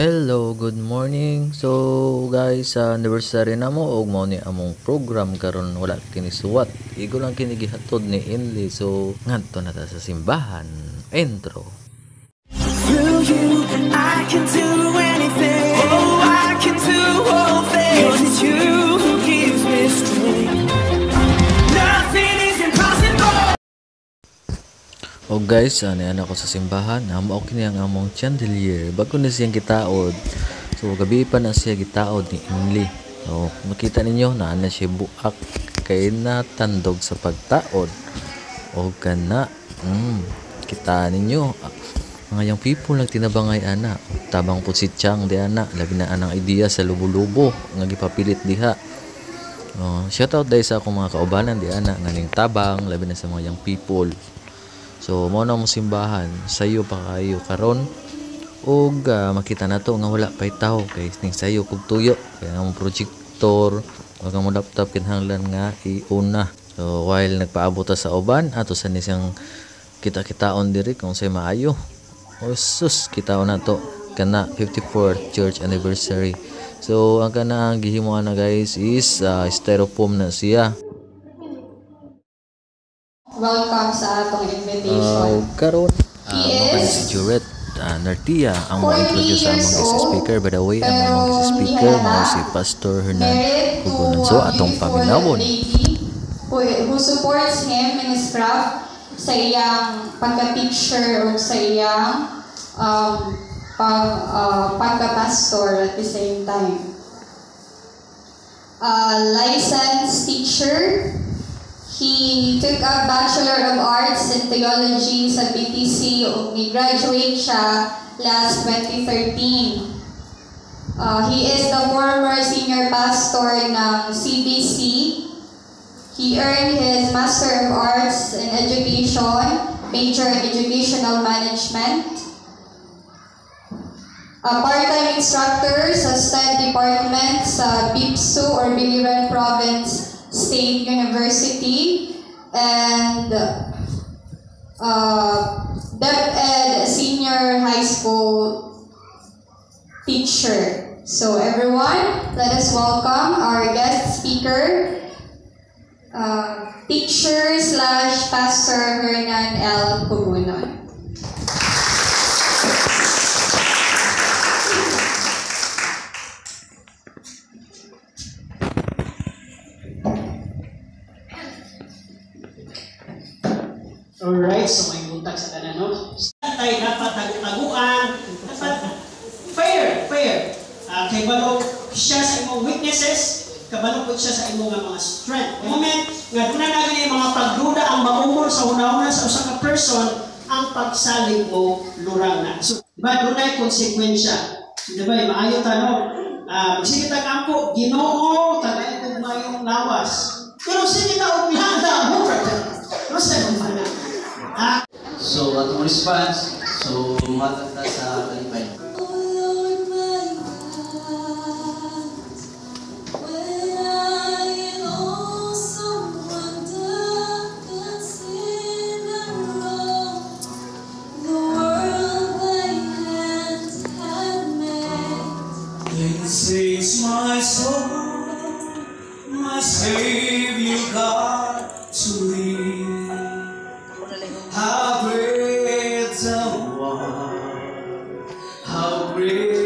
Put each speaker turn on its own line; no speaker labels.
Hello, good morning. So guys, sa anniversary na mo og mao ni among program karon wala kini suwat. Igo lang kini gihatod ni Inli. So ngadto na ta sa simbahan. Intro.
Through you, I can do anything. Oh, I can do all things. 'Cause it's you who gives me strength. Nothing is impossible.
O guys, ani ako sa simbahan. Amo kini ang among chandelier. Bago na siyang gitaod. So gabi pa na siya gitaod ni Inli. So makita ninyo na ana siya buak kay natandog sa pagtaod. O kana, kita ninyo. Mga young people nagtinabangay ana. Tabang po si Chang di ana. Labi na anang idea sa lubo-lubo. Nga gipapilit diha. Shoutout dahil sa akong mga kaubanan di ana. Nganing tabang. Labi na sa mga young people. So mo na mo simbahan. Sayo pa kayo karon. O makita na to nga wala pa'y tao. Kay ning sayo kog tuyo. Kaya nga mo projector. Wag mo laptop kinahanglan nga iuna. So while nagpaabot sa uban. Ato sa nisang kita-kitaon diri kung say maayo. O sus, kita na to kana 54th church anniversary. So ang kana ang gihimuan na guys is styrofoam na siya.
Welcome sa atong invitation.
Karon si Juret Nartia ang mo-introduce sa among guest speaker. By the way, ang among guest speaker mo si Pastor Hernan Kugunan. So atong paminawon
Who supports him in his craft sa iyang pagka-teacher o sa iyang pagka-pastor at the same time. Licensed teacher. He took a Bachelor of Arts in Theology sa BTC ug ni-graduate siya last 2013. He is the former senior pastor ng CBC. He earned his Master of Arts in Education, major in Educational Management. A part-time instructor sa STEM department sa BIPSU or Biliran Province State University, and DepEd senior high school teacher. So everyone, let us welcome our guest speaker, teacher/Pastor Hernan L. Kugunan.
Alright, so may buntag sa tanan, no? Tayo dapat taguan, dapat fair. Kay balog siya sa imong weaknesses, kabalo po siya sa imong mga strength. Moment nga doon na gani mga pagduda ang maumol sa una-una sa usa ka person, ang pagsalig mo lurang na. So, diba doon ay konsekwensya. So, diba, maayo tanong, sige tagampo, Ginoo, tagay ko mayong lawas. Pero sige ta og landa mo, basta nung pala.
So, atong response, so matanda sa kalipay.
This is my soul, my Savior God to thee. How great thou art, how great